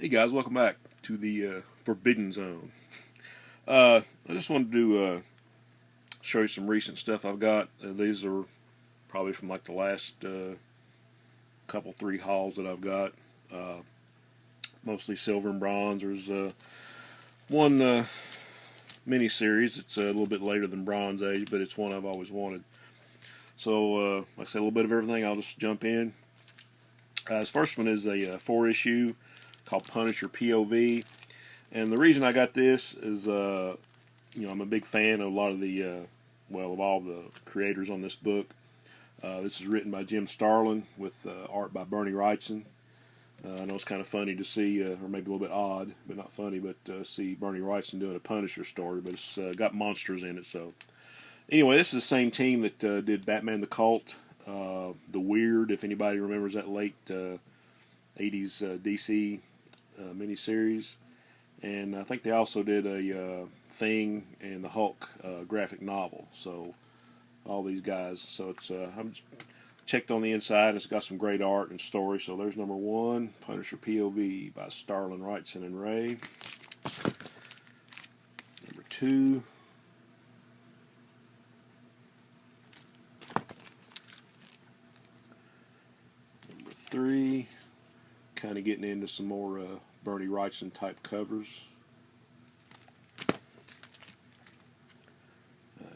Hey guys, welcome back to the Forbidden Zone. I just wanted to show you some recent stuff I've got. These are probably from like the last couple, three hauls that I've got. Uh, Mostly silver and bronze. There's one mini series. It's a little bit later than Bronze Age, but it's one I've always wanted. So, like I said, a little bit of everything. I'll just jump in. This first one is a four issue called Punisher POV. And the reason I got this is, I'm a big fan of a lot of of all the creators on this book. This is written by Jim Starlin with art by Bernie Wrightson. I know it's kind of funny to see, or maybe a little bit odd, but not funny, but see Bernie Wrightson doing a Punisher story, but it's got monsters in it. So anyway, this is the same team that did Batman the Cult, The Weird, if anybody remembers that late 80s DC miniseries. And I think they also did a Thing and the Hulk graphic novel. So all these guys. So it's I'm checked on the inside. It's got some great art and story. So there's number one, Punisher POV by Starlin, Wrightson, and Ray. Number two. Number three. Kind of getting into some more Bernie Wrightson type covers.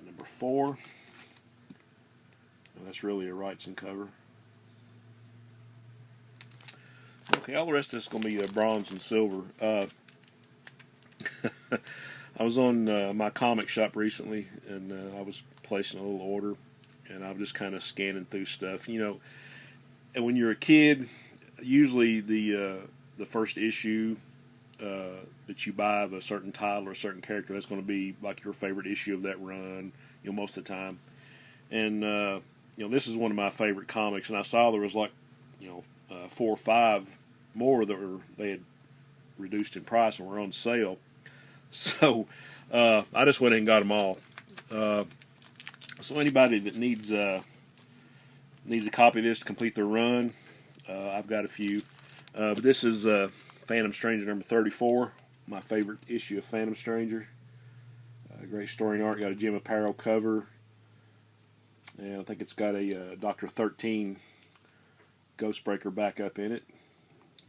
Number four. That's really a Wrightson cover. Okay, all the rest of this is going to be bronze and silver. I was on my comic shop recently, and I was placing a little order, and I was just kind of scanning through stuff. And when you're a kid, usually the first issue that you buy of a certain title or a certain character, that's going to be like your favorite issue of that run, most of the time. And this is one of my favorite comics, and I saw there was like, 4 or 5 more that they had reduced in price and were on sale. So I just went ahead and got them all. So anybody that needs a copy of this to complete their run, I've got a few. But this is Phantom Stranger number 34, my favorite issue of Phantom Stranger. Great story and art. Got a Jim Aparo cover. And I think it's got a Dr. 13 Ghostbreaker backup in it.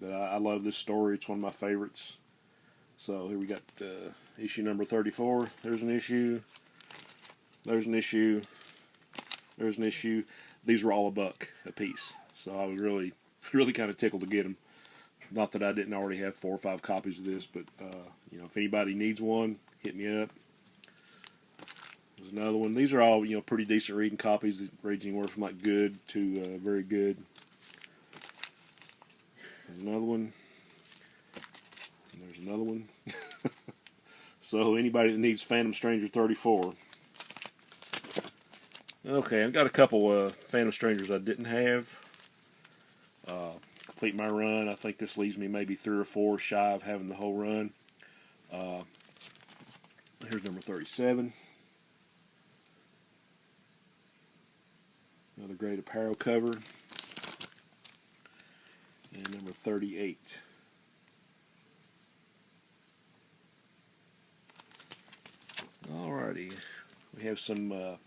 But I love this story. It's one of my favorites. So here we got issue number 34. There's an issue. There's an issue. There's an issue. These were all $1 a piece. So I was really, really kind of tickled to get them. Not that I didn't already have 4 or 5 copies of this, but if anybody needs one, hit me up. There's another one. These are all pretty decent reading copies. It range anywhere from like good to very good. There's another one. And there's another one. So anybody that needs Phantom Stranger 34. Okay, I've got a couple Phantom Strangers I didn't have. Complete my run. I think this leaves me maybe 3 or 4 shy of having the whole run. Here's number 37. Another great Aparo cover. And number 38. Alrighty. We have some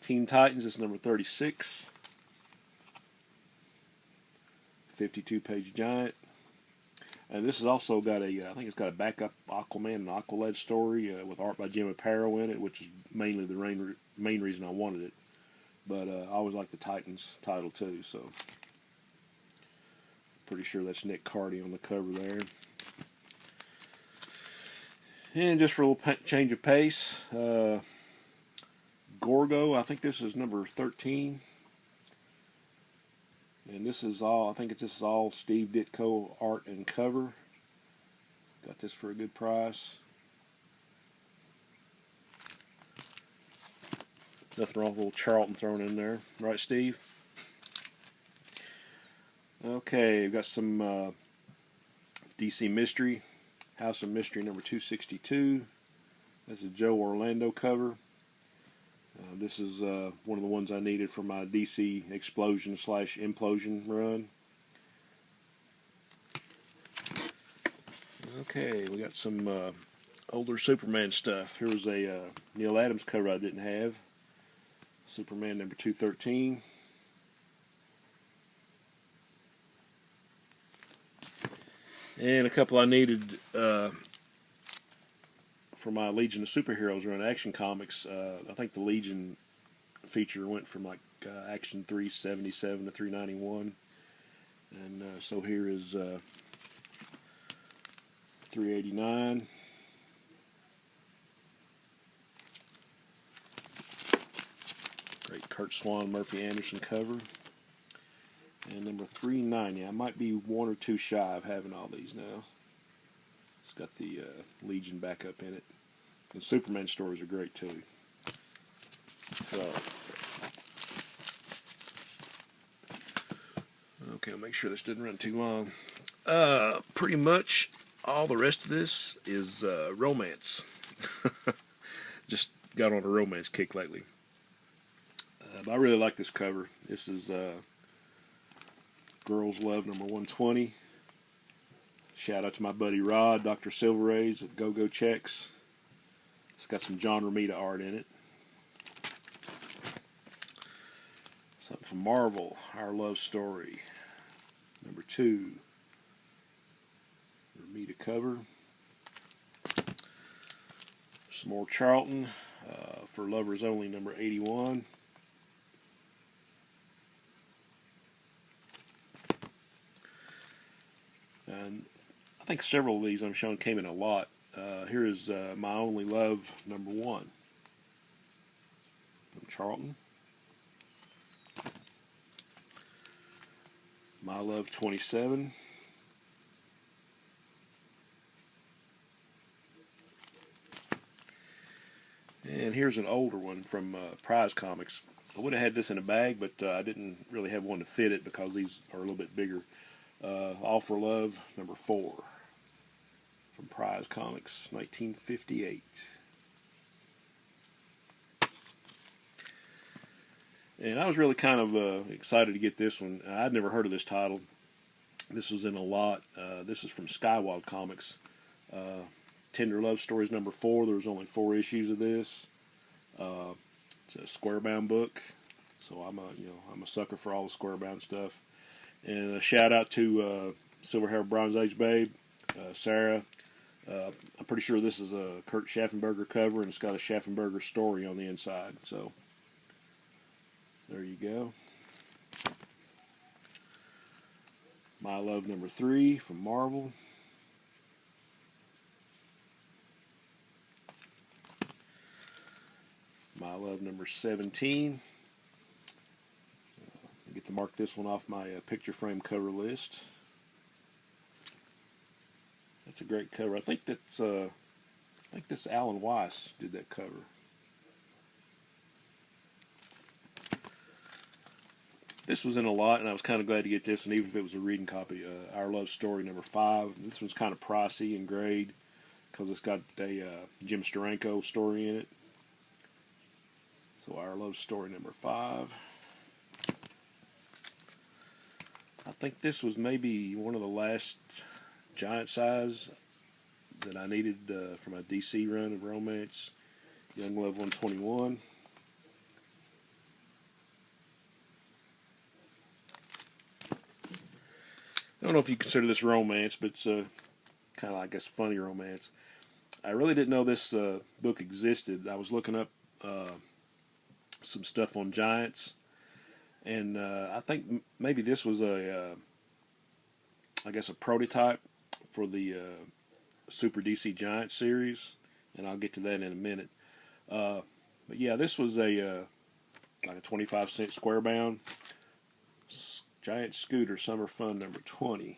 Teen Titans. This is number 36. 52-page giant. And this has also got I think it's got a backup Aquaman and Aqualad story with art by Jim Aparo in it, which is mainly the main reason I wanted it. But I always like the Titans title too, so pretty sure that's Nick Cardy on the cover there. And just for a little change of pace, Gorgo, I think this is number 13. And this is all, this is all Steve Ditko art and cover. Got this for a good price. Nothing wrong with a little Charlton thrown in there. Right, Steve? Okay, we've got some DC Mystery. House of Mystery number 262. That's a Joe Orlando cover. This is one of the ones I needed for my DC Explosion / Implosion run. Okay, we got some older Superman stuff. Here was a Neil Adams cover I didn't have. Superman number 213. And a couple I needed for my Legion of Superheroes run Action Comics. I think the Legion feature went from like Action 377 to 391. And so here is 389. Great Kurt Swan, Murphy Anderson cover. And number 390. I might be one or two shy of having all these now. It's got the Legion backup in it. And Superman stories are great too. So, okay, I'll make sure this didn't run too long. Pretty much all the rest of this is romance. Just got on a romance kick lately. But I really like this cover. This is Girls Love number 120. Shout out to my buddy Rod, Dr. Silverays at Go Go Checks. It's got some John Romita art in it. Something from Marvel, Our Love Story, number 2. Romita cover. Some more Charlton, For Lovers Only, number 81. And I think several of these I'm showing came in a lot. Here is My Only Love, number 1. From Charlton. My Love 27. And here's an older one from Prize Comics. I would have had this in a bag, but I didn't really have one to fit it because these are a little bit bigger. All for Love, number 4. From Prize Comics, 1958. And I was really kind of excited to get this one. I'd never heard of this title. This was in a lot. This is from Skywald Comics. Tender Love Stories number 4. There was only 4 issues of this. It's a square-bound book, so I'm a sucker for all the square-bound stuff. And a shout out to Silver Hair Bronze Age Babe, Sarah. I'm pretty sure this is a Kurt Schaffenberger cover, and it's got a Schaffenberger story on the inside. So there you go. My Love number 3 from Marvel. My Love number 17. I get to mark this one off my picture frame cover list. That's a great cover. I think this Alan Weiss did that cover. This was in a lot, and I was kind of glad to get this one, even if it was a reading copy. Our Love Story number 5. This one's kind of pricey and grade because it's got a Jim Steranko story in it. So Our Love Story number 5. I think this was maybe one of the last giant size that I needed for my DC run of romance. Young Love 121. I don't know if you consider this romance, but it's kind of, I guess, funny romance. I really didn't know this book existed. I was looking up some stuff on Giants, and I think maybe this was I guess a prototype for the Super DC Giants series, and I'll get to that in a minute. But yeah, this was a like a 25-cent square bound Giant Scooter Summer Fun number 20.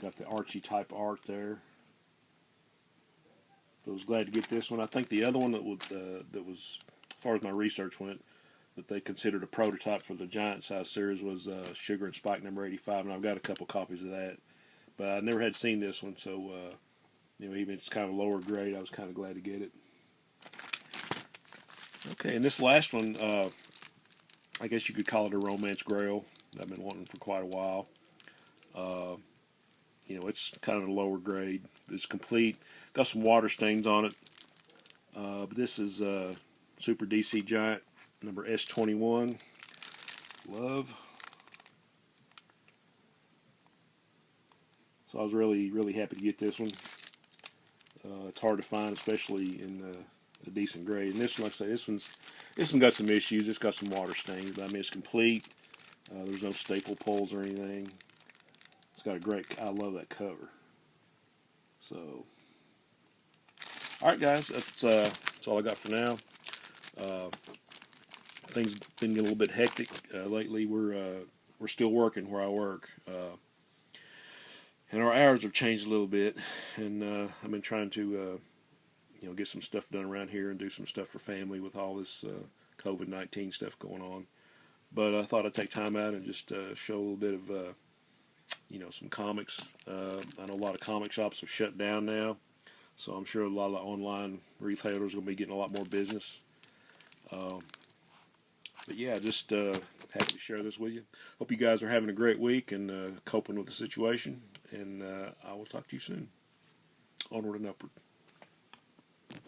Got the Archie type art there. I was glad to get this one. I think the other one that was, as far as my research went, that they considered a prototype for the Giant size series was Sugar and Spike number 85, and I've got a couple copies of that. But I never had seen this one, so even if it's kind of lower grade, I was kind of glad to get it. Okay, and this last one, I guess you could call it a romance grail that I've been wanting for quite a while. it's kind of a lower grade. It's complete. Got some water stains on it. But this is Super DC Giant number S21. Love. So I was really happy to get this one. It's hard to find, especially in a decent grade. And this one, like I say, this one got some issues. It's got some water stains, but I mean it's complete. There's no staple pulls or anything. It's got a great. I love that cover. So, all right, guys, that's all I got for now. Things been getting a little bit hectic lately. We're still working where I work. And our hours have changed a little bit, and I've been trying to, get some stuff done around here and do some stuff for family with all this COVID-19 stuff going on. But I thought I'd take time out and just show a little bit of, some comics. I know a lot of comic shops have shut down now, so I'm sure a lot of online retailers are going to be getting a lot more business. But yeah, just happy to share this with you. Hope you guys are having a great week and coping with the situation. And I will talk to you soon. Onward and upward.